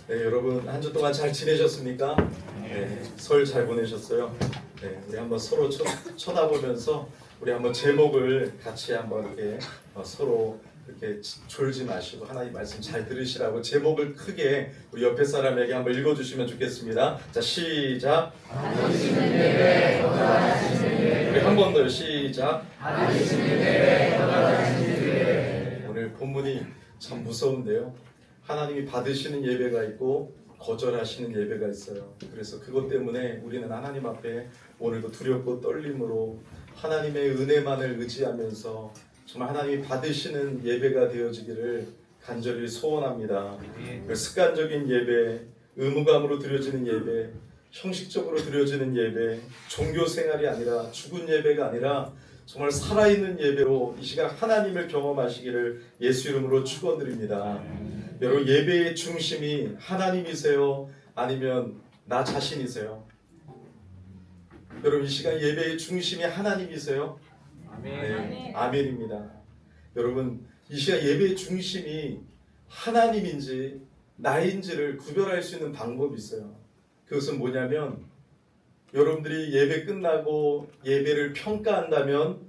네, 여러분 한 주 동안 잘 지내셨습니까? 네, 설 잘 보내셨어요? 네, 우리 한번 서로 쳐다보면서 우리 한번 제목을 같이 한번 이렇게 서로 이렇게 졸지 마시고 하나님 말씀 잘 들으시라고 제목을 크게 우리 옆에 사람에게 한번 읽어주시면 좋겠습니다. 자, 시작. 우리 한 번 더 시작. 오늘 본문이 참 무서운데요. 하나님이 받으시는 예배가 있고 거절하시는 예배가 있어요. 그래서 그것 때문에 우리는 하나님 앞에 오늘도 두렵고 떨림으로 하나님의 은혜만을 의지하면서 정말 하나님이 받으시는 예배가 되어지기를 간절히 소원합니다. 습관적인 예배, 의무감으로 드려지는 예배, 형식적으로 드려지는 예배, 종교 생활이 아니라 죽은 예배가 아니라 정말 살아있는 예배로 이 시간 하나님을 경험하시기를 예수 이름으로 축원드립니다. 여러분, 예배의 중심이 하나님이세요? 아니면 나 자신이세요? 여러분, 이 시간 예배의 중심이 하나님이세요? 네, 아멘입니다. 여러분, 이 시간 예배의 중심이 하나님인지 나인지를 구별할 수 있는 방법이 있어요. 그것은 뭐냐면 여러분들이 예배 끝나고 예배를 평가한다면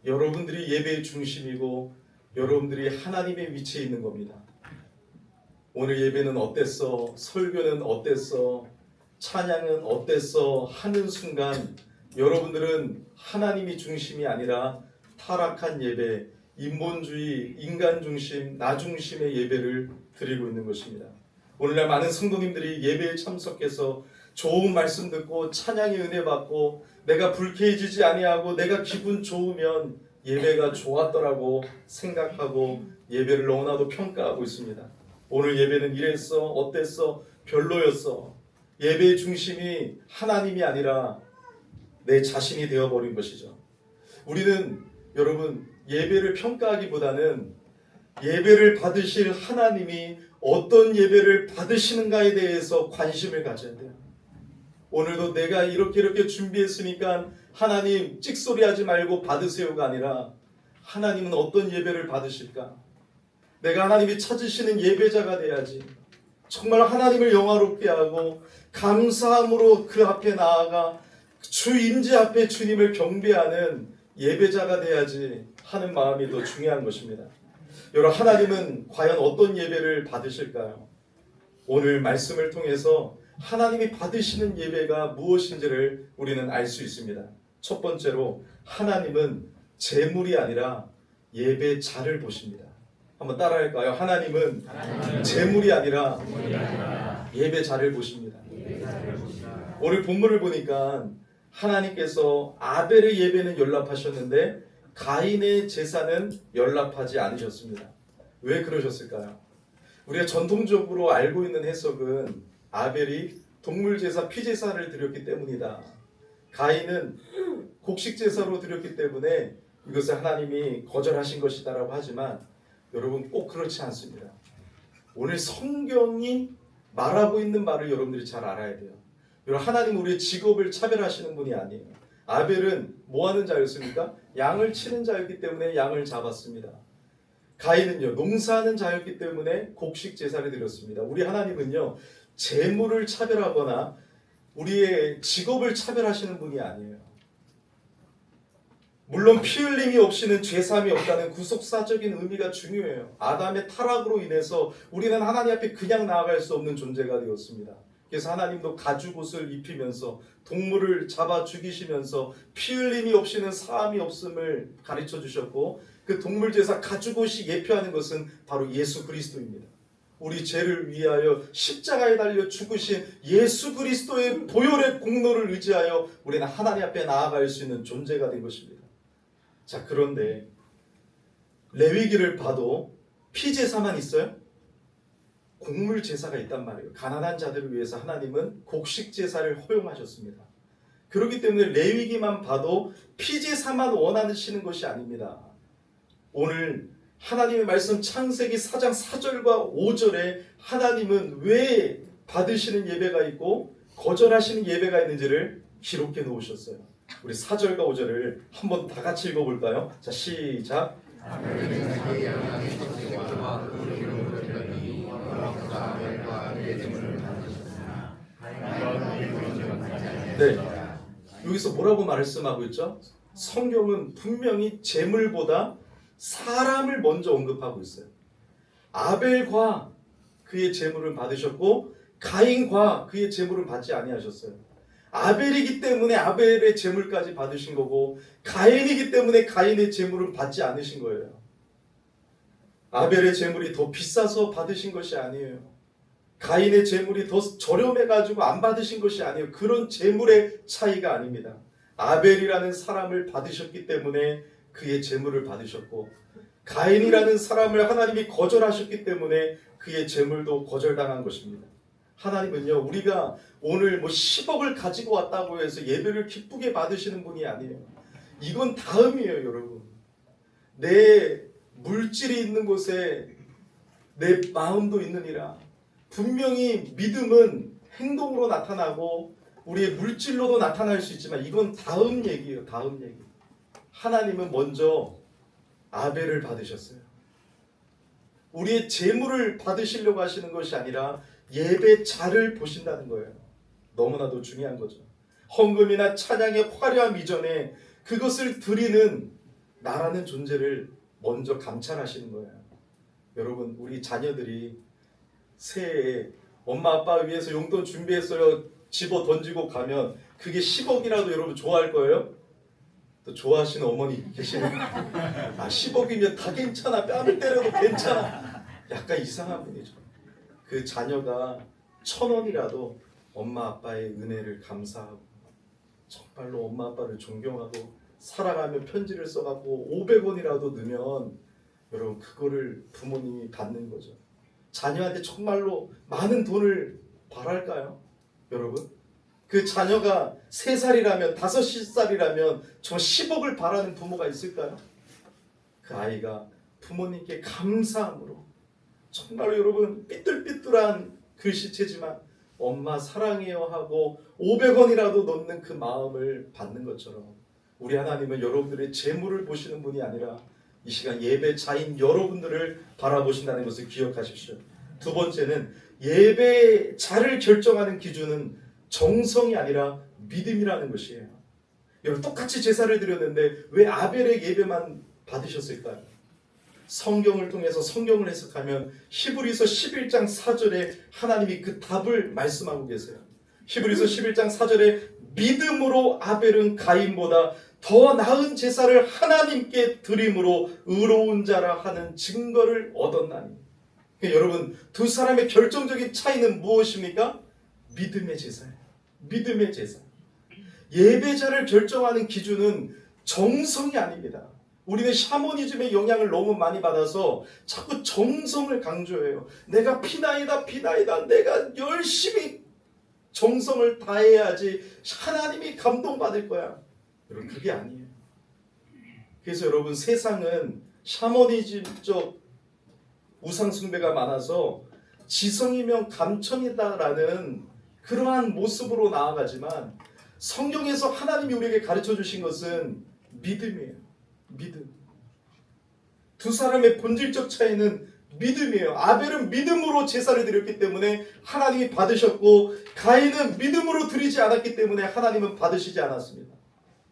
여러분들이 예배의 중심이고 여러분들이 하나님의 위치에 있는 겁니다. 오늘 예배는 어땠어? 설교는 어땠어? 찬양은 어땠어? 하는 순간 여러분들은 하나님이 중심이 아니라 타락한 예배, 인본주의, 인간 중심, 나 중심의 예배를 드리고 있는 것입니다. 오늘날 많은 성도님들이 예배에 참석해서 좋은 말씀 듣고 찬양의 은혜 받고 내가 불쾌해지지 아니하고 내가 기분 좋으면 예배가 좋았더라고 생각하고 예배를 너무나도 평가하고 있습니다. 오늘 예배는 이랬어, 어땠어, 별로였어. 예배의 중심이 하나님이 아니라 내 자신이 되어버린 것이죠. 우리는 여러분 예배를 평가하기보다는 예배를 받으실 하나님이 어떤 예배를 받으시는가에 대해서 관심을 가져야 돼요. 오늘도 내가 이렇게 준비했으니까 하나님 찍소리하지 말고 받으세요가 아니라 하나님은 어떤 예배를 받으실까? 내가 하나님이 찾으시는 예배자가 돼야지. 정말 하나님을 영화롭게 하고 감사함으로 그 앞에 나아가 주 임재 앞에 주님을 경배하는 예배자가 돼야지 하는 마음이 더 중요한 것입니다. 여러분, 하나님은 과연 어떤 예배를 받으실까요? 오늘 말씀을 통해서 하나님이 받으시는 예배가 무엇인지를 우리는 알 수 있습니다. 첫 번째로 하나님은 재물이 아니라 예배자를 보십니다. 한번 따라할까요? 하나님은 재물이 아니라 예배자를 보십니다. 오늘 본문을 보니까 하나님께서 아벨의 예배는 연락하셨는데 가인의 제사는 연락하지 않으셨습니다. 왜 그러셨을까요? 우리가 전통적으로 알고 있는 해석은 아벨이 동물제사, 피제사를 드렸기 때문이다. 가인은 곡식제사로 드렸기 때문에 이것을 하나님이 거절하신 것이다라고 하지만 여러분 꼭 그렇지 않습니다. 오늘 성경이 말하고 있는 말을 여러분들이 잘 알아야 돼요. 여러분, 하나님은 우리의 직업을 차별하시는 분이 아니에요. 아벨은 뭐 하는 자였습니까? 양을 치는 자였기 때문에 양을 잡았습니다. 가인은요, 농사하는 자였기 때문에 곡식 제사를 드렸습니다. 우리 하나님은요, 재물을 차별하거나 우리의 직업을 차별하시는 분이 아니에요. 물론 피 흘림이 없이는 죄사함이 없다는 구속사적인 의미가 중요해요. 아담의 타락으로 인해서 우리는 하나님 앞에 그냥 나아갈 수 없는 존재가 되었습니다. 그래서 하나님도 가죽옷을 입히면서 동물을 잡아 죽이시면서 피 흘림이 없이는 사함이 없음을 가르쳐 주셨고 그 동물제사 가죽옷이 예표하는 것은 바로 예수 그리스도입니다. 우리 죄를 위하여 십자가에 달려 죽으신 예수 그리스도의 보혈의 공로를 의지하여 우리는 하나님 앞에 나아갈 수 있는 존재가 된 것입니다. 자, 그런데 레위기를 봐도 피제사만 있어요? 곡물 제사가 있단 말이에요. 가난한 자들을 위해서 하나님은 곡식 제사를 허용하셨습니다. 그렇기 때문에 레위기만 봐도 피제사만 원하시는 것이 아닙니다. 오늘 하나님의 말씀 창세기 4장 4절과 5절에 하나님은 왜 받으시는 예배가 있고 거절하시는 예배가 있는지를 기록해 놓으셨어요. 우리 4절과 5절을 한번 다 같이 읽어볼까요? 자, 시작. 네. 여기서 뭐라고 말씀하고 있죠? 성경은 분명히 재물보다 사람을 먼저 언급하고 있어요. 아벨과 그의 재물을 받으셨고 가인과 그의 재물을 받지 아니하셨어요. 아벨이기 때문에 아벨의 재물까지 받으신 거고 가인이기 때문에 가인의 재물은 받지 않으신 거예요. 아벨의 재물이 더 비싸서 받으신 것이 아니에요. 가인의 재물이 더 저렴해가지고 안 받으신 것이 아니에요. 그런 재물의 차이가 아닙니다. 아벨이라는 사람을 받으셨기 때문에 그의 재물을 받으셨고 가인이라는 사람을 하나님이 거절하셨기 때문에 그의 재물도 거절당한 것입니다. 하나님은요, 우리가 오늘 10억을 가지고 왔다고 해서 예배를 기쁘게 받으시는 분이 아니에요. 이건 다음이에요, 여러분. 내 물질이 있는 곳에 내 마음도 있느니라. 분명히 믿음은 행동으로 나타나고 우리의 물질로도 나타날 수 있지만 이건 다음 얘기예요. 다음 얘기. 하나님은 먼저 아벨을 받으셨어요. 우리의 재물을 받으시려고 하시는 것이 아니라 예배자를 보신다는 거예요. 너무나도 중요한 거죠. 헌금이나 찬양의 화려함 이전에 그것을 드리는 나라는 존재를 먼저 감찰하시는 거예요. 여러분, 우리 자녀들이 새해에 엄마 아빠 위해서 용돈 준비했어요 집어 던지고 가면 그게 10억이라도 여러분 좋아할 거예요? 또 좋아하시는 어머니 계시는 10억이면 다 괜찮아, 뺨을 때려도 괜찮아, 약간 이상한 분이죠. 그 자녀가 1,000원이라도 엄마 아빠의 은혜를 감사하고 정말로 엄마 아빠를 존경하고 살아가며 편지를 써갖고 500원이라도 넣으면 여러분 그거를 부모님이 받는 거죠. 자녀한테 정말로 많은 돈을 바랄까요? 여러분, 그 자녀가 3살이라면 5살이라면 저 10억을 바라는 부모가 있을까요? 그 아이가 부모님께 감사함으로 정말로 여러분 삐뚤삐뚤한 글씨체지만 엄마 사랑해요 하고 500원이라도 넣는 그 마음을 받는 것처럼 우리 하나님은 여러분들의 재물을 보시는 분이 아니라 이 시간 예배자인 여러분들을 바라보신다는 것을 기억하십시오. 두 번째는 예배자를 결정하는 기준은 정성이 아니라 믿음이라는 것이에요. 여러분, 똑같이 제사를 드렸는데 왜 아벨의 예배만 받으셨을까요? 성경을 통해서 성경을 해석하면 히브리서 11장 4절에 하나님이 그 답을 말씀하고 계세요. 히브리서 11장 4절에 믿음으로 아벨은 가인보다 더 나은 제사를 하나님께 드림으로 의로운 자라 하는 증거를 얻었나니. 그러니까 여러분, 두 사람의 결정적인 차이는 무엇입니까? 믿음의 제사예요. 믿음의 제사. 예배자를 결정하는 기준은 정성이 아닙니다. 우리는 샤머니즘의 영향을 너무 많이 받아서 자꾸 정성을 강조해요. 내가 피나이다 내가 열심히 정성을 다해야지 하나님이 감동받을 거야. 여러분, 그게 아니에요. 그래서 여러분, 세상은 샤머니즘적 우상숭배가 많아서 지성이면 감천이다라는 그러한 모습으로 나아가지만 성경에서 하나님이 우리에게 가르쳐 주신 것은 믿음이에요. 믿음. 두 사람의 본질적 차이는 믿음이에요. 아벨은 믿음으로 제사를 드렸기 때문에 하나님이 받으셨고 가인은 믿음으로 드리지 않았기 때문에 하나님은 받으시지 않았습니다.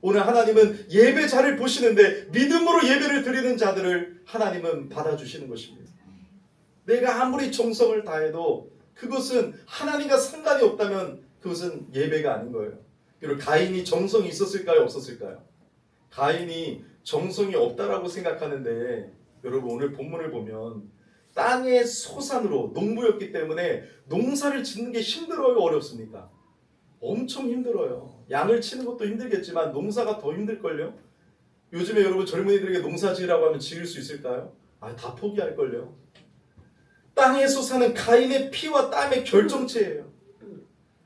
오늘 하나님은 예배자를 보시는데 믿음으로 예배를 드리는 자들을 하나님은 받아주시는 것입니다. 내가 아무리 정성을 다해도 그것은 하나님과 상관이 없다면 그것은 예배가 아닌 거예요. 여러분, 가인이 정성이 있었을까요? 없었을까요? 가인이 정성이 없다라고 생각하는데 여러분, 오늘 본문을 보면 땅의 소산으로 농부였기 때문에 농사를 짓는 게 힘들어요? 어렵습니까? 엄청 힘들어요. 양을 치는 것도 힘들겠지만 농사가 더 힘들걸요? 요즘에 여러분 젊은이들에게 농사 지으라고 하면 지을 수 있을까요? 다 포기할걸요? 땅에서 사는 가인의 피와 땀의 결정체예요.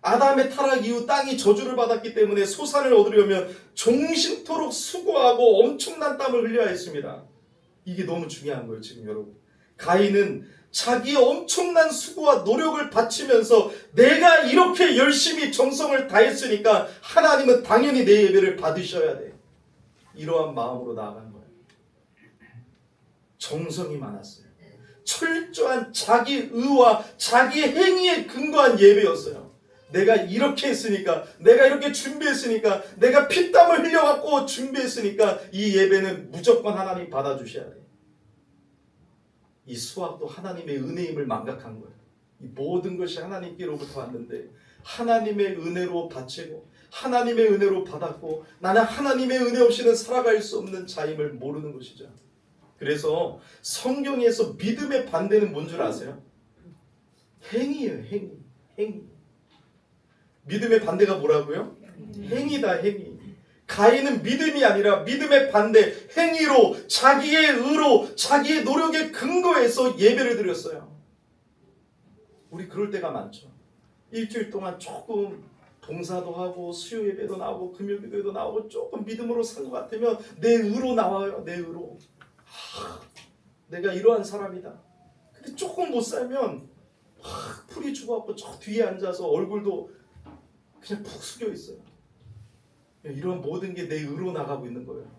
아담의 타락 이후 땅이 저주를 받았기 때문에 소산을 얻으려면 종신토록 수고하고 엄청난 땀을 흘려야 했습니다. 이게 너무 중요한 거예요, 지금 여러분. 가인은 자기의 엄청난 수고와 노력을 바치면서 내가 이렇게 열심히 정성을 다했으니까 하나님은 당연히 내 예배를 받으셔야 돼. 이러한 마음으로 나아간 거예요. 정성이 많았어요. 철저한 자기 의와 자기 행위에 근거한 예배였어요. 내가 이렇게 했으니까, 내가 이렇게 준비했으니까, 내가 피땀을 흘려갖고 준비했으니까 이 예배는 무조건 하나님 받아주셔야 돼. 이 수학도 하나님의 은혜임을 망각한 거예요. 이 모든 것이 하나님께로부터 왔는데 하나님의 은혜로 바치고 하나님의 은혜로 받았고 나는 하나님의 은혜 없이는 살아갈 수 없는 자임을 모르는 것이죠. 그래서 성경에서 믿음의 반대는 뭔 줄 아세요? 행위예요. 행위. 믿음의 반대가 뭐라고요? 행위다. 행위. 가인은 믿음이 아니라 믿음의 반대 행위로 자기의 의로 자기의 노력의 근거에서 예배를 드렸어요. 우리 그럴 때가 많죠. 일주일 동안 조금 봉사도 하고 수요 예배도 나오고 금요 기도도 나오고 조금 믿음으로 산 것 같으면 내 의로 나와요. 내 의로. 내가 이러한 사람이다. 근데 조금 못 살면 풀이 죽어갖고 저 뒤에 앉아서 얼굴도 그냥 푹 숙여 있어요. 이런 모든 게 내 의로 나가고 있는 거예요.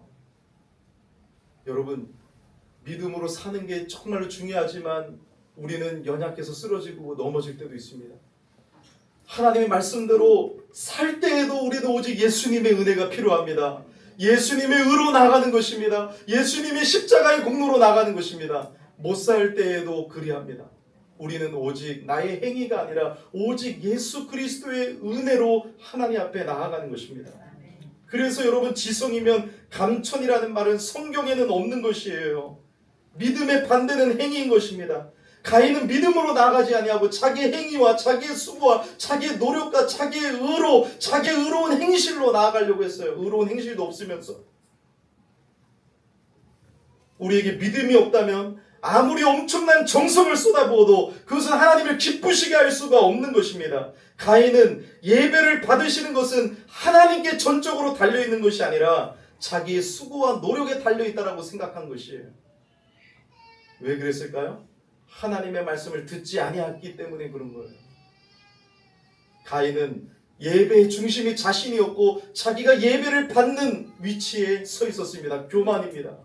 여러분, 믿음으로 사는 게 정말로 중요하지만 우리는 연약해서 쓰러지고 넘어질 때도 있습니다. 하나님의 말씀대로 살 때에도 우리는 오직 예수님의 은혜가 필요합니다. 예수님의 의로 나가는 것입니다. 예수님의 십자가의 공로로 나가는 것입니다. 못 살 때에도 그리합니다. 우리는 오직 나의 행위가 아니라 오직 예수 그리스도의 은혜로 하나님 앞에 나아가는 것입니다. 그래서 여러분, 지성이면 감천이라는 말은 성경에는 없는 것이에요. 믿음의 반대는 행위인 것입니다. 가인은 믿음으로 나아가지 아니하고 자기의 행위와 자기의 수고와 자기의 노력과 자기의 의로 자기의 의로운 행실로 나아가려고 했어요. 의로운 행실도 없으면서. 우리에게 믿음이 없다면 아무리 엄청난 정성을 쏟아부어도 그것은 하나님을 기쁘시게 할 수가 없는 것입니다. 가인은 예배를 받으시는 것은 하나님께 전적으로 달려있는 것이 아니라 자기의 수고와 노력에 달려있다라고 생각한 것이에요. 왜 그랬을까요? 하나님의 말씀을 듣지 아니했기 때문에 그런 거예요. 가인은 예배의 중심이 자신이었고 자기가 예배를 받는 위치에 서 있었습니다. 교만입니다.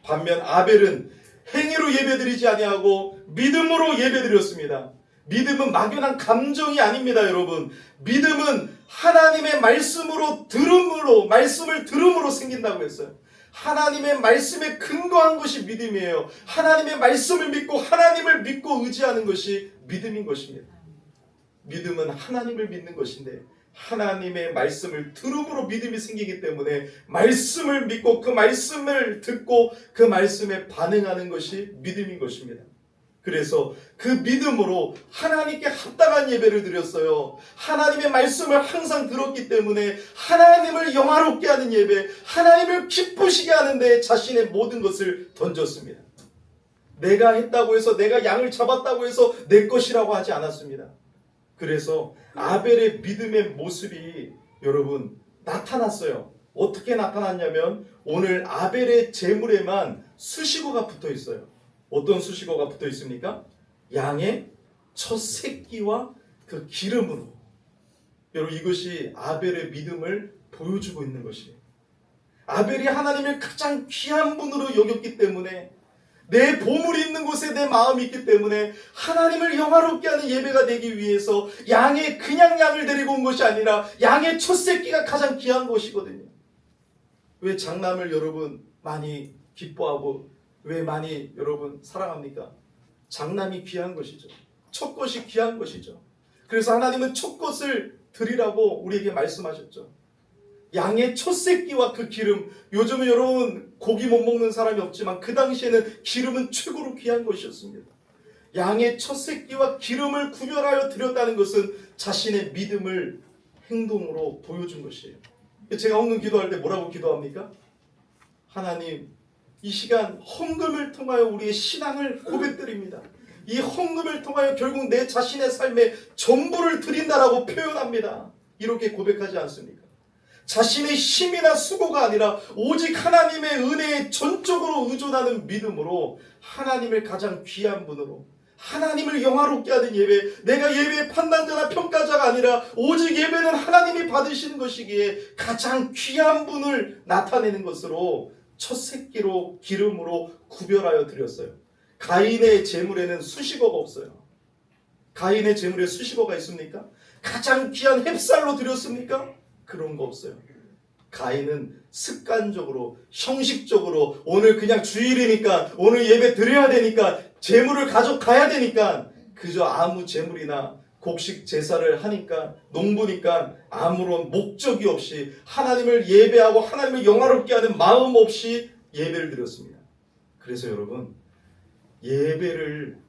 반면 아벨은 행위로 예배드리지 아니하고 믿음으로 예배드렸습니다. 믿음은 막연한 감정이 아닙니다, 여러분. 믿음은 하나님의 말씀을 들음으로 생긴다고 했어요. 하나님의 말씀에 근거한 것이 믿음이에요. 하나님의 말씀을 믿고 하나님을 믿고 의지하는 것이 믿음인 것입니다. 믿음은 하나님을 믿는 것인데 하나님의 말씀을 들음으로 믿음이 생기기 때문에 말씀을 믿고 그 말씀을 듣고 그 말씀에 반응하는 것이 믿음인 것입니다. 그래서 그 믿음으로 하나님께 합당한 예배를 드렸어요. 하나님의 말씀을 항상 들었기 때문에 하나님을 영화롭게 하는 예배, 하나님을 기쁘시게 하는데 자신의 모든 것을 던졌습니다. 내가 했다고 해서, 내가 양을 잡았다고 해서 내 것이라고 하지 않았습니다. 그래서 아벨의 믿음의 모습이 여러분 나타났어요. 어떻게 나타났냐면 오늘 아벨의 제물에만 수식어가 붙어 있어요. 어떤 수식어가 붙어 있습니까? 양의 첫 새끼와 그 기름으로. 여러분, 이것이 아벨의 믿음을 보여주고 있는 것이에요. 아벨이 하나님을 가장 귀한 분으로 여겼기 때문에, 내 보물이 있는 곳에 내 마음이 있기 때문에 하나님을 영화롭게 하는 예배가 되기 위해서 그냥 양을 데리고 온 것이 아니라 양의 첫 새끼가 가장 귀한 것이거든요. 왜 장남을 여러분 많이 기뻐하고 왜 많이 여러분 사랑합니까? 장남이 귀한 것이죠. 첫 것이 귀한 것이죠. 그래서 하나님은 첫 것을 드리라고 우리에게 말씀하셨죠. 양의 첫 새끼와 그 기름. 요즘은 여러분 고기 못 먹는 사람이 없지만 그 당시에는 기름은 최고로 귀한 것이었습니다. 양의 첫 새끼와 기름을 구별하여 드렸다는 것은 자신의 믿음을 행동으로 보여준 것이에요. 제가 헌금 기도할 때 뭐라고 기도합니까? 하나님, 이 시간 헌금을 통하여 우리의 신앙을 고백드립니다. 이 헌금을 통하여 결국 내 자신의 삶에 전부를 드린다라고 표현합니다. 이렇게 고백하지 않습니까? 자신의 힘이나 수고가 아니라 오직 하나님의 은혜에 전적으로 의존하는 믿음으로 하나님을 가장 귀한 분으로, 하나님을 영화롭게 하는 예배, 내가 예배의 판단자나 평가자가 아니라 오직 예배는 하나님이 받으시는 것이기에 가장 귀한 분을 나타내는 것으로 첫 새끼로 기름으로 구별하여 드렸어요. 가인의 제물에는 수식어가 없어요. 가인의 제물에 수십어가 있습니까? 가장 귀한 햅쌀로 드렸습니까? 그런 거 없어요. 가인은 습관적으로, 형식적으로, 오늘 그냥 주일이니까, 오늘 예배 드려야 되니까, 제물을 가져가야 되니까, 그저 아무 제물이나 곡식 제사를 하니까, 농부니까 아무런 목적이 없이 하나님을 예배하고 하나님을 영화롭게 하는 마음 없이 예배를 드렸습니다. 그래서 여러분, 예배를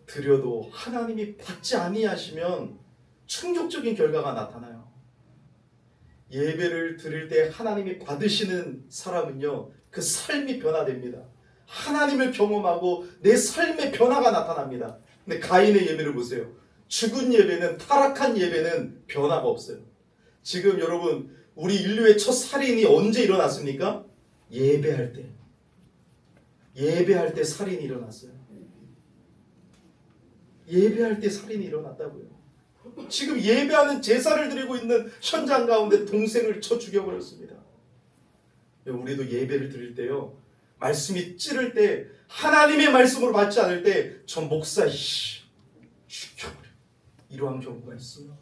드려도 하나님이 받지 아니하시면 충격적인 결과가 나타나요. 예배를 드릴 때 하나님이 받으시는 사람은요, 그 삶이 변화됩니다. 하나님을 경험하고 내 삶의 변화가 나타납니다. 근데 가인의 예배를 보세요. 죽은 예배는, 타락한 예배는 변화가 없어요. 지금 여러분, 우리 인류의 첫 살인이 언제 일어났습니까? 예배할 때. 예배할 때 살인이 일어났어요. 예배할 때 살인이 일어났다고요. 지금 예배하는 제사를 드리고 있는 현장 가운데 동생을 쳐 죽여버렸습니다. 우리도 예배를 드릴 때요, 말씀이 찌를 때, 하나님의 말씀으로 받지 않을 때, 저 목사 죽여버려, 이러한 경우가 있어요.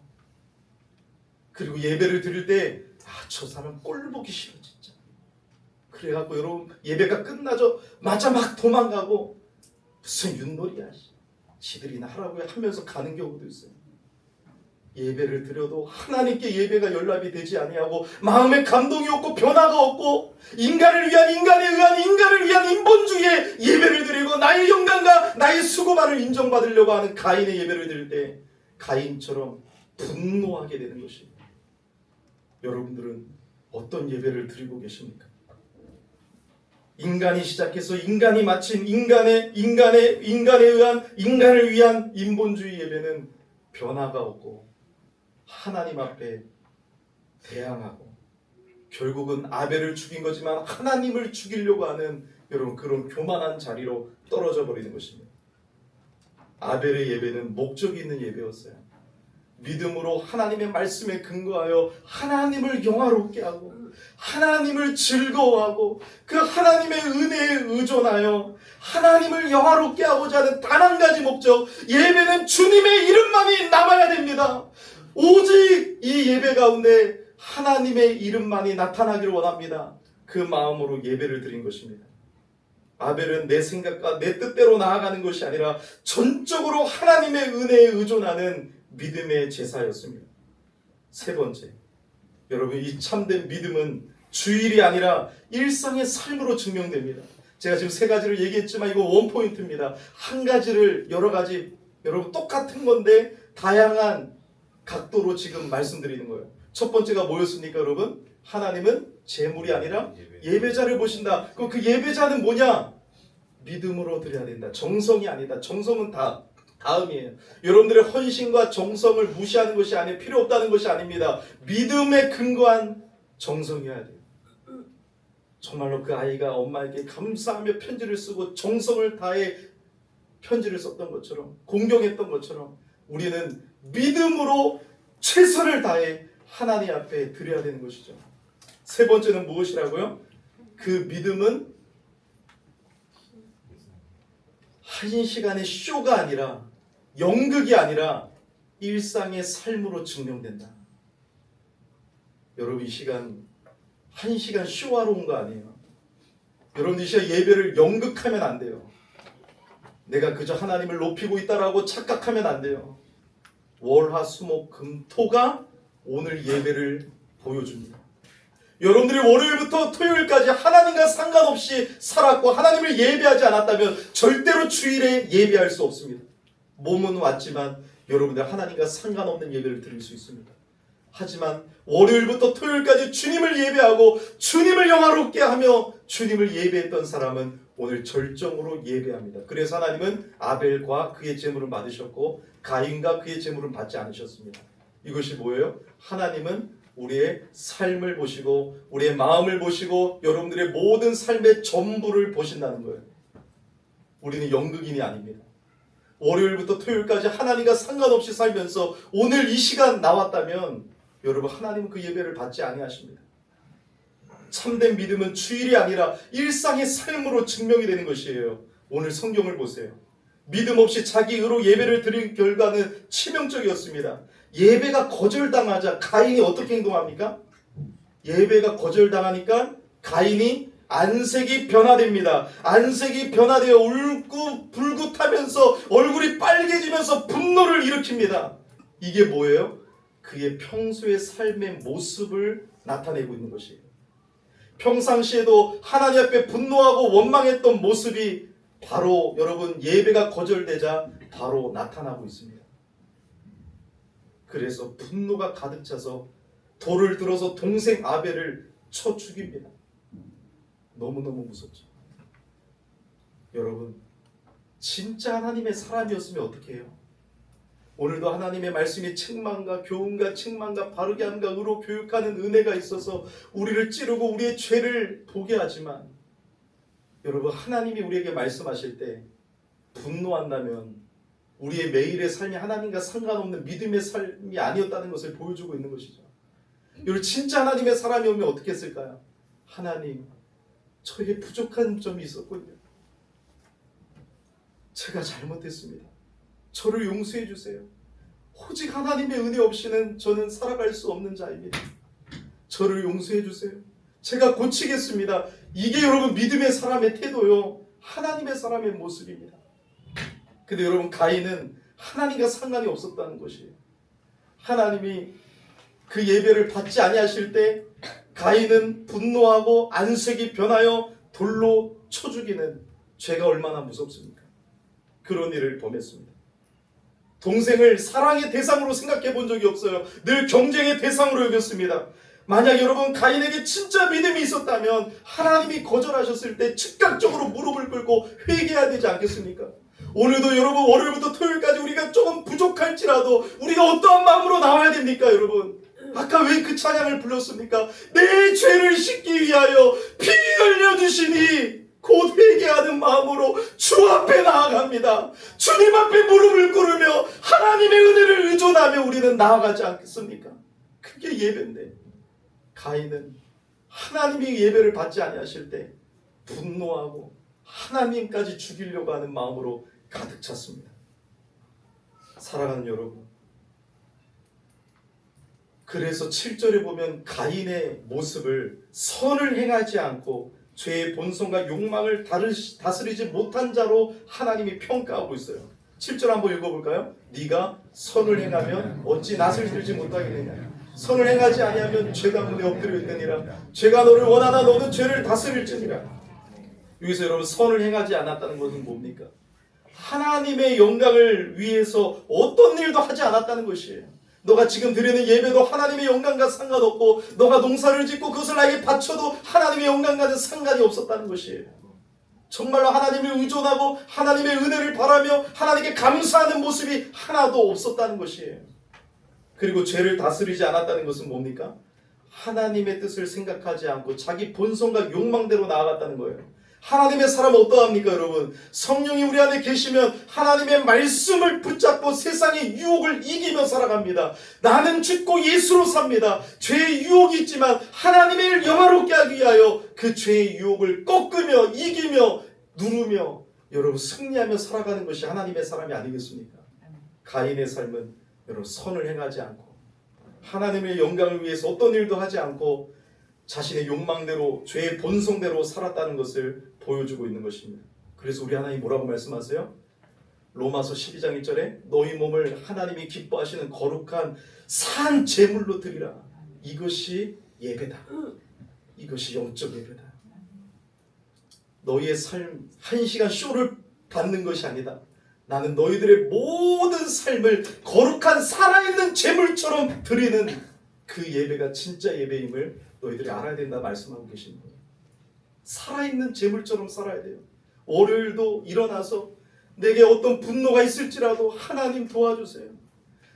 그리고 예배를 드릴 때, 저 사람 꼴 보기 싫어 진짜. 그래갖고 여러분, 예배가 끝나자마자 막 도망가고, 무슨 윷놀이야, 지들이나 하라고 하면서 가는 경우도 있어요. 예배를 드려도 하나님께 예배가 연락이 되지 아니하고, 마음에 감동이 없고 변화가 없고, 인간을 위한, 인간에 의한, 인간을 위한 인본주의의 예배를 드리고 나의 영광과 나의 수고만을 인정받으려고 하는 가인의 예배를 드릴 때 가인처럼 분노하게 되는 것입니다. 여러분들은 어떤 예배를 드리고 계십니까? 인간이 시작해서 인간이 마친 인간에 의한, 인간을 위한 인본주의 예배는 변화가 없고 하나님 앞에 대항하고, 결국은 아벨을 죽인 거지만 하나님을 죽이려고 하는 여러분, 그런 교만한 자리로 떨어져 버리는 것입니다. 아벨의 예배는 목적이 있는 예배였어요. 믿음으로 하나님의 말씀에 근거하여 하나님을 영화롭게 하고 하나님을 즐거워하고 그 하나님의 은혜에 의존하여 하나님을 영화롭게 하고자 하는 단 한 가지 목적, 예배는 주님의 이름만이 남아야 됩니다. 오직 이 예배 가운데 하나님의 이름만이 나타나기를 원합니다. 그 마음으로 예배를 드린 것입니다. 아벨은 내 생각과 내 뜻대로 나아가는 것이 아니라 전적으로 하나님의 은혜에 의존하는 믿음의 제사였습니다. 세 번째, 여러분, 이 참된 믿음은 주일이 아니라 일상의 삶으로 증명됩니다. 제가 지금 세 가지를 얘기했지만 이거 원포인트입니다. 한 가지를 여러 가지, 여러분 똑같은 건데 다양한 각도로 지금 말씀드리는 거예요. 첫 번째가 뭐였습니까, 여러분? 하나님은 재물이 아니라 예배자를 보신다. 그 예배자는 뭐냐? 믿음으로 드려야 된다. 정성이 아니다. 정성은 다음이에요. 여러분들의 헌신과 정성을 무시하는 것이 아니에요. 필요 없다는 것이 아닙니다. 믿음에 근거한 정성이어야 돼요. 정말로 그 아이가 엄마에게 감사하며 편지를 쓰고 정성을 다해 편지를 썼던 것처럼, 공경했던 것처럼 우리는 믿음으로 최선을 다해 하나님 앞에 드려야 되는 것이죠. 세 번째는 무엇이라고요? 그 믿음은 한 시간의 쇼가 아니라, 연극이 아니라 일상의 삶으로 증명된다. 여러분, 이 시간 한 시간 쇼하러 온 거 아니에요. 여러분, 이 시간 예배를 연극하면 안 돼요. 내가 그저 하나님을 높이고 있다라고 착각하면 안 돼요. 월화수목금토가 오늘 예배를 보여줍니다. 여러분들이 월요일부터 토요일까지 하나님과 상관없이 살았고 하나님을 예배하지 않았다면 절대로 주일에 예배할 수 없습니다. 몸은 왔지만 여러분들 하나님과 상관없는 예배를 드릴 수 있습니다. 하지만 월요일부터 토요일까지 주님을 예배하고 주님을 영화롭게 하며 주님을 예배했던 사람은 오늘 절정으로 예배합니다. 그래서 하나님은 아벨과 그의 제물을 받으셨고 가인과 그의 제물은 받지 않으셨습니다. 이것이 뭐예요? 하나님은 우리의 삶을 보시고 우리의 마음을 보시고 여러분들의 모든 삶의 전부를 보신다는 거예요. 우리는 연극인이 아닙니다. 월요일부터 토요일까지 하나님과 상관없이 살면서 오늘 이 시간 나왔다면 여러분, 하나님은 그 예배를 받지 아니하십니다. 참된 믿음은 주일이 아니라 일상의 삶으로 증명이 되는 것이에요. 오늘 성경을 보세요. 믿음 없이 자기 의로 예배를 드린 결과는 치명적이었습니다. 예배가 거절당하자 가인이 어떻게 행동합니까? 예배가 거절당하니까 가인이 안색이 변화됩니다. 안색이 변화되어 울긋불긋하면서 얼굴이 빨개지면서 분노를 일으킵니다. 이게 뭐예요? 그의 평소의 삶의 모습을 나타내고 있는 것이에요. 평상시에도 하나님 앞에 분노하고 원망했던 모습이 바로 여러분 예배가 거절되자 바로 나타나고 있습니다. 그래서 분노가 가득 차서 돌을 들어서 동생 아벨을 쳐 죽입니다. 너무너무 무섭죠. 여러분 진짜 하나님의 사람이었으면 어떻게 해요? 오늘도 하나님의 말씀이 책망과 교훈과 책망과 바르게 함과 의로 교육하는 은혜가 있어서 우리를 찌르고 우리의 죄를 보게 하지만 여러분 하나님이 우리에게 말씀하실 때 분노한다면 우리의 매일의 삶이 하나님과 상관없는 믿음의 삶이 아니었다는 것을 보여주고 있는 것이죠. 여러분 진짜 하나님의 사람이 오면 어떻게 했을까요? 하나님 저에게 부족한 점이 있었군요. 제가 잘못했습니다. 저를 용서해 주세요. 오직 하나님의 은혜 없이는 저는 살아갈 수 없는 자입니다. 저를 용서해 주세요. 제가 고치겠습니다. 이게 여러분 믿음의 사람의 태도요. 하나님의 사람의 모습입니다. 근데 여러분 가인은 하나님과 상관이 없었다는 것이에요. 하나님이 그 예배를 받지 아니하실 때 가인은 분노하고 안색이 변하여 돌로 쳐 죽이는 죄가 얼마나 무섭습니까? 그런 일을 범했습니다. 동생을 사랑의 대상으로 생각해 본 적이 없어요. 늘 경쟁의 대상으로 여겼습니다. 만약 여러분 가인에게 진짜 믿음이 있었다면 하나님이 거절하셨을 때 즉각적으로 무릎을 꿇고 회개해야 되지 않겠습니까? 오늘도 여러분 월요일부터 토요일까지 우리가 조금 부족할지라도 우리가 어떠한 마음으로 나와야 됩니까 여러분? 아까 왜 그 찬양을 불렀습니까? 내 죄를 씻기 위하여 피 흘려주시니 곧 회개하는 마음으로 주 앞에 나아갑니다. 주님 앞에 무릎을 꿇으며 하나님의 은혜를 의존하며 우리는 나아가지 않겠습니까? 그게 예배인데 가인은 하나님이 예배를 받지 아니하실 때 분노하고 하나님까지 죽이려고 하는 마음으로 가득 찼습니다. 사랑하는 여러분, 그래서 7절에 보면 가인의 모습을 선을 행하지 않고 죄의 본성과 욕망을 다스리지 못한 자로 하나님이 평가하고 있어요. 7절 한번 읽어볼까요? 네가 선을 행하면 어찌 낯을 들지 못하겠느냐. 선을 행하지 아니하면 죄가 문에 엎드려 있느니라. 죄가 너를 원하나 너는 죄를 다스릴지니라. 여기서 여러분 선을 행하지 않았다는 것은 뭡니까? 하나님의 영광을 위해서 어떤 일도 하지 않았다는 것이에요. 너가 지금 드리는 예배도 하나님의 영광과 상관없고 너가 농사를 짓고 그것을 나에게 바쳐도 하나님의 영광과는 상관이 없었다는 것이에요. 정말로 하나님을 의존하고 하나님의 은혜를 바라며 하나님께 감사하는 모습이 하나도 없었다는 것이에요. 그리고 죄를 다스리지 않았다는 것은 뭡니까? 하나님의 뜻을 생각하지 않고 자기 본성과 욕망대로 나아갔다는 거예요. 하나님의 사람은 어떠합니까 여러분? 성령이 우리 안에 계시면 하나님의 말씀을 붙잡고 세상의 유혹을 이기며 살아갑니다. 나는 죽고 예수로 삽니다. 죄의 유혹이 있지만 하나님의 일을 영화롭게 하기 위하여 그 죄의 유혹을 꺾으며 이기며 누르며 여러분 승리하며 살아가는 것이 하나님의 사람이 아니겠습니까? 가인의 삶은 여러분 선을 행하지 않고 하나님의 영광을 위해서 어떤 일도 하지 않고 자신의 욕망대로 죄의 본성대로 살았다는 것을 보여주고 있는 것입니다. 그래서 우리 하나님 뭐라고 말씀하세요? 로마서 12장 1절에 너희 몸을 하나님이 기뻐하시는 거룩한 산 제물로 드리라. 이것이 예배다. 이것이 영적 예배다. 너희의 삶 한 시간 쇼를 받는 것이 아니다. 나는 너희들의 모든 삶을 거룩한 살아있는 제물처럼 드리는 그 예배가 진짜 예배임을 너희들이 알아야 된다 말씀하고 계시는 거예요. 살아있는 제물처럼 살아야 돼요. 월요일도 일어나서 내게 어떤 분노가 있을지라도 하나님 도와주세요.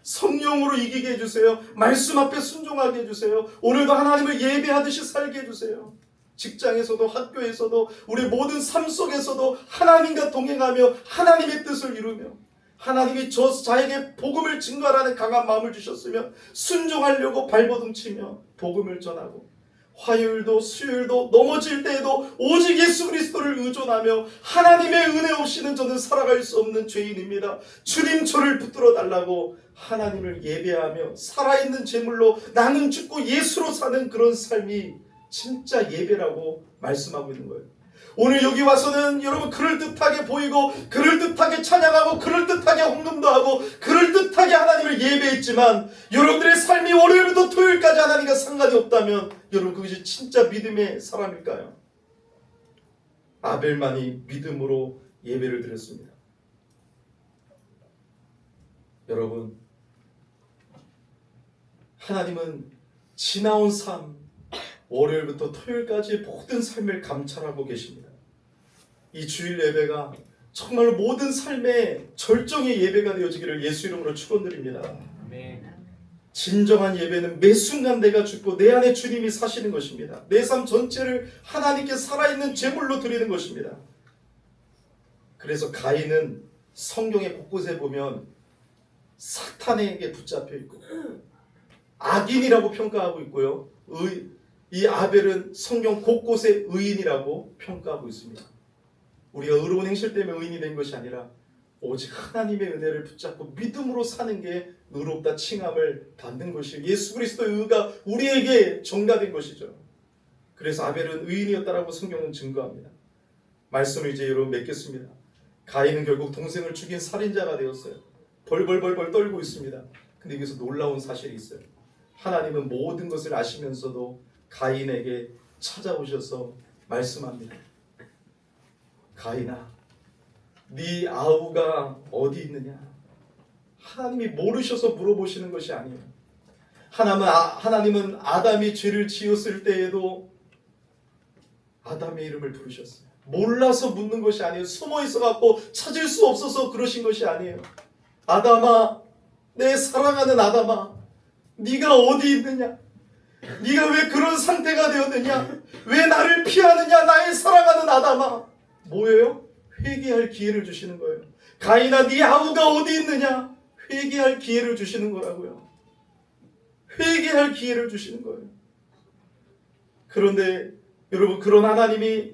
성령으로 이기게 해주세요. 말씀 앞에 순종하게 해주세요. 오늘도 하나님을 예배하듯이 살게 해주세요. 직장에서도 학교에서도 우리 모든 삶 속에서도 하나님과 동행하며 하나님의 뜻을 이루며 하나님이 자에게 복음을 증거하라는 강한 마음을 주셨으면 순종하려고 발버둥치며 복음을 전하고 화요일도 수요일도 넘어질 때에도 오직 예수 그리스도를 의존하며 하나님의 은혜 없이는 저는 살아갈 수 없는 죄인입니다. 주님 저를 붙들어 달라고 하나님을 예배하며 살아있는 제물로 나는 죽고 예수로 사는 그런 삶이 진짜 예배라고 말씀하고 있는 거예요. 오늘 여기 와서는 여러분 그럴듯하게 보이고 그럴듯하게 찬양하고 그럴듯하게 헌금도 하고 그럴듯하게 하나님을 예배했지만 여러분들의 삶이 월요일부터 토요일까지 하나님과 상관이 없다면 여러분 그것이 진짜 믿음의 사람일까요? 아벨만이 믿음으로 예배를 드렸습니다. 여러분 하나님은 지나온 삶 월요일부터 토요일까지 모든 삶을 감찰하고 계십니다. 이 주일 예배가 정말 모든 삶의 절정의 예배가 되어지기를 예수 이름으로 축원드립니다. 진정한 예배는 매 순간 내가 죽고 내 안에 주님이 사시는 것입니다. 내 삶 전체를 하나님께 살아있는 제물로 드리는 것입니다. 그래서 가인은 성경의 곳곳에 보면 사탄에게 붙잡혀 있고 악인이라고 평가하고 있고요. 이 아벨은 성경 곳곳에 의인이라고 평가하고 있습니다. 우리가 의로운 행실 때문에 의인이 된 것이 아니라 오직 하나님의 은혜를 붙잡고 믿음으로 사는 게 의롭다 칭함을 받는 것이에요. 예수 그리스도의 의가 우리에게 전가된 것이죠. 그래서 아벨은 의인이었다라고 성경은 증거합니다. 말씀을 이제 여러분 맺겠습니다. 가인은 결국 동생을 죽인 살인자가 되었어요. 벌벌벌벌 떨고 있습니다. 근데 여기서 놀라운 사실이 있어요. 하나님은 모든 것을 아시면서도 가인에게 찾아오셔서 말씀합니다. 가인아, 네 아우가 어디 있느냐? 하나님이 모르셔서 물어보시는 것이 아니에요. 하나님은 아담이 죄를 지었을 때에도 아담의 이름을 부르셨어요. 몰라서 묻는 것이 아니에요. 숨어 있어갖고 찾을 수 없어서 그러신 것이 아니에요. 아담아, 내 사랑하는 아담아, 네가 어디 있느냐? 네가 왜 그런 상태가 되었느냐? 왜 나를 피하느냐? 나의 사랑하는 아담아. 뭐예요? 회개할 기회를 주시는 거예요. 가인아, 네 아우가 어디 있느냐? 회개할 기회를 주시는 거라고요. 회개할 기회를 주시는 거예요. 그런데 여러분, 그런 하나님이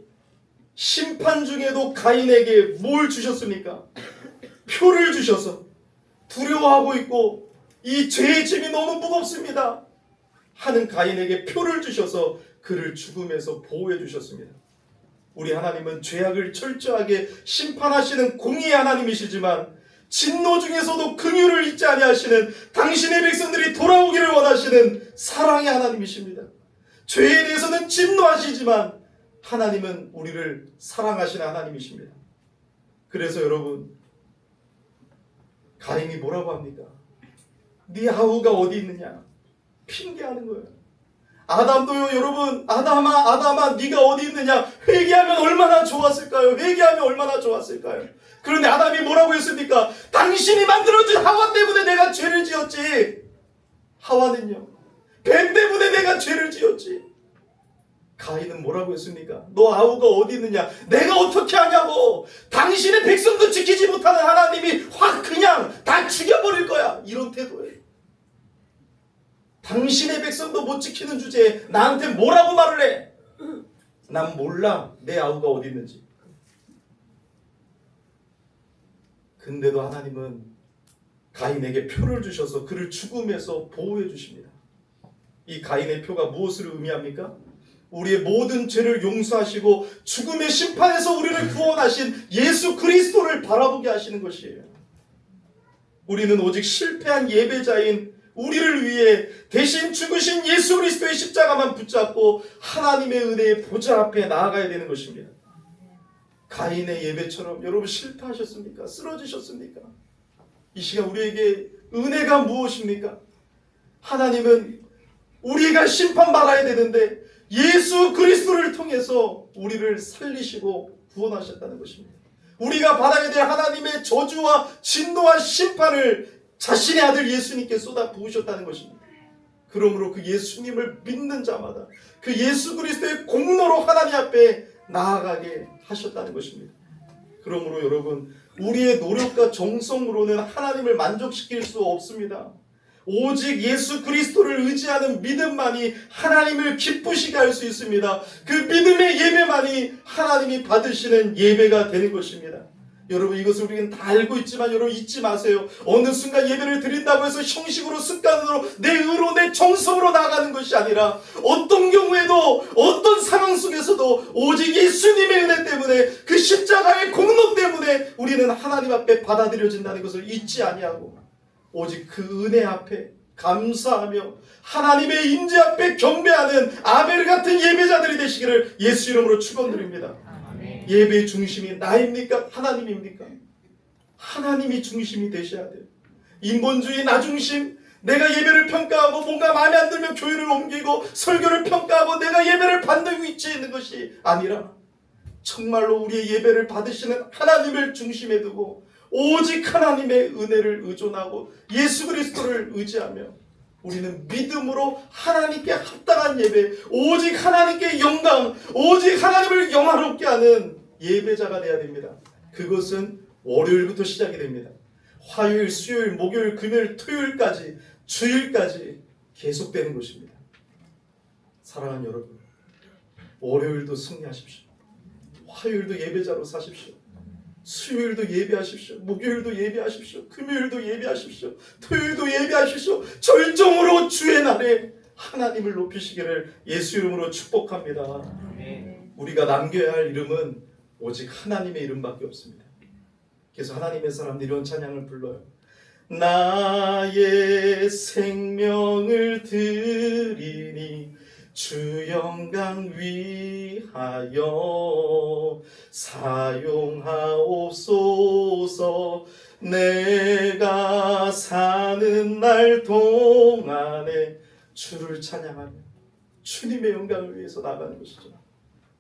심판 중에도 가인에게 뭘 주셨습니까? 표를 주셔서 두려워하고 있고 이 죄의 짐이 너무 무겁습니다 하는 가인에게 표를 주셔서 그를 죽음에서 보호해 주셨습니다. 우리 하나님은 죄악을 철저하게 심판하시는 공의의 하나님이시지만 진노 중에서도 긍휼을 잊지 아니하시는 당신의 백성들이 돌아오기를 원하시는 사랑의 하나님이십니다. 죄에 대해서는 진노하시지만 하나님은 우리를 사랑하시는 하나님이십니다. 그래서 여러분, 가인이 뭐라고 합니까? 네 아우가 어디 있느냐? 핑계하는 거예요. 아담도요, 여러분, 아담아 네가 어디 있느냐? 회개하면 얼마나 좋았을까요? 회개하면 얼마나 좋았을까요? 그런데 아담이 뭐라고 했습니까? 당신이 만들어준 하와 때문에 내가 죄를 지었지. 하와는요, 뱀 때문에 내가 죄를 지었지. 가인은 뭐라고 했습니까? 너 아우가 어디 있느냐? 내가 어떻게 하냐고. 당신의 백성도 지키지 못하는 하나님이 확 그냥 다 죽여버릴 거야. 이런 태도예요. 당신의 백성도 못 지키는 주제에 나한테 뭐라고 말을 해? 난 몰라 내 아우가 어디 있는지. 근데도 하나님은 가인에게 표를 주셔서 그를 죽음에서 보호해 주십니다. 이 가인의 표가 무엇을 의미합니까? 우리의 모든 죄를 용서하시고 죽음의 심판에서 우리를 구원하신 예수 그리스도를 바라보게 하시는 것이에요. 우리는 오직 실패한 예배자인 우리를 위해 대신 죽으신 예수 그리스도의 십자가만 붙잡고 하나님의 은혜의 보좌 앞에 나아가야 되는 것입니다. 가인의 예배처럼 여러분 실패하셨습니까? 쓰러지셨습니까? 이 시간 우리에게 은혜가 무엇입니까? 하나님은 우리가 심판받아야 되는데 예수 그리스도를 통해서 우리를 살리시고 구원하셨다는 것입니다. 우리가 받아야 될 하나님의 저주와 진노와 심판을 자신의 아들 예수님께 쏟아 부으셨다는 것입니다. 그러므로 그 예수님을 믿는 자마다 그 예수 그리스도의 공로로 하나님 앞에 나아가게 하셨다는 것입니다. 그러므로 여러분, 우리의 노력과 정성으로는 하나님을 만족시킬 수 없습니다. 오직 예수 그리스도를 의지하는 믿음만이 하나님을 기쁘시게 할 수 있습니다. 그 믿음의 예배만이 하나님이 받으시는 예배가 되는 것입니다. 여러분, 이것을 우리는 다 알고 있지만 여러분 잊지 마세요. 어느 순간 예배를 드린다고 해서 형식으로, 습관으로, 내 의로, 내 정성으로 나아가는 것이 아니라 어떤 경우에도, 어떤 상황 속에서도 오직 예수님의 은혜 때문에, 그 십자가의 공로 때문에 우리는 하나님 앞에 받아들여진다는 것을 잊지 아니하고 오직 그 은혜 앞에 감사하며 하나님의 임재 앞에 경배하는 아벨 같은 예배자들이 되시기를 예수 이름으로 축원드립니다. 예배의 중심이 나입니까? 하나님입니까? 하나님이 중심이 되셔야 돼요. 인본주의 나 중심, 내가 예배를 평가하고 뭔가 마음에 안 들면 교회를 옮기고 설교를 평가하고 내가 예배를 받는 위치에 있는 것이 아니라 정말로 우리의 예배를 받으시는 하나님을 중심에 두고 오직 하나님의 은혜를 의존하고 예수 그리스도를 의지하며 우리는 믿음으로 하나님께 합당한 예배, 오직 하나님께 영광, 오직 하나님을 영화롭게 하는 예배자가 되어야 됩니다. 그것은 월요일부터 시작이 됩니다. 화요일, 수요일, 목요일, 금요일, 토요일까지, 주일까지 계속되는 것입니다. 사랑하는 여러분, 월요일도 승리하십시오. 화요일도 예배자로 사십시오. 수요일도 예배하십시오. 목요일도 예배하십시오. 금요일도 예배하십시오. 토요일도 예배하십시오. 절정으로 주의 날에 하나님을 높이시기를 예수 이름으로 축복합니다. 우리가 남겨야 할 이름은 오직 하나님의 이름밖에 없습니다. 그래서 하나님의 사람들이 이런 찬양을 불러요. 나의 생명을 드리니 주 영광 위하여 사용하옵소서. 내가 사는 날 동안에 주를 찬양하며 주님의 영광을 위해서 나가는 것이죠.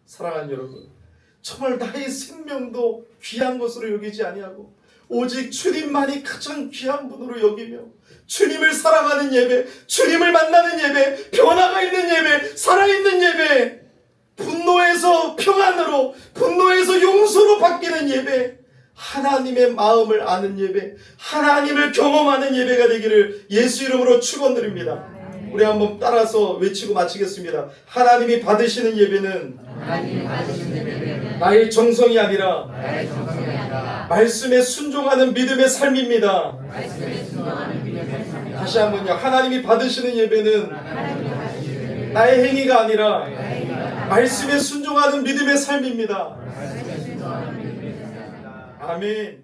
사랑하는 여러분, 정말 나의 생명도 귀한 것으로 여기지 아니하고 오직 주님만이 가장 귀한 분으로 여기며 주님을 사랑하는 예배, 주님을 만나는 예배, 변화가 있는 예배, 살아있는 예배, 분노에서 평안으로, 분노에서 용서로 바뀌는 예배, 하나님의 마음을 아는 예배, 하나님을 경험하는 예배가 되기를 예수 이름으로 축원드립니다. 우리 한번 따라서 외치고 마치겠습니다. 하나님이 받으시는 예배는 나의 정성이 아니라 말씀에 순종하는 믿음의 삶입니다. 다시 한번요. 하나님이 받으시는 예배는 나의 행위가 아니라 말씀에 순종하는 믿음의 삶입니다. 아멘.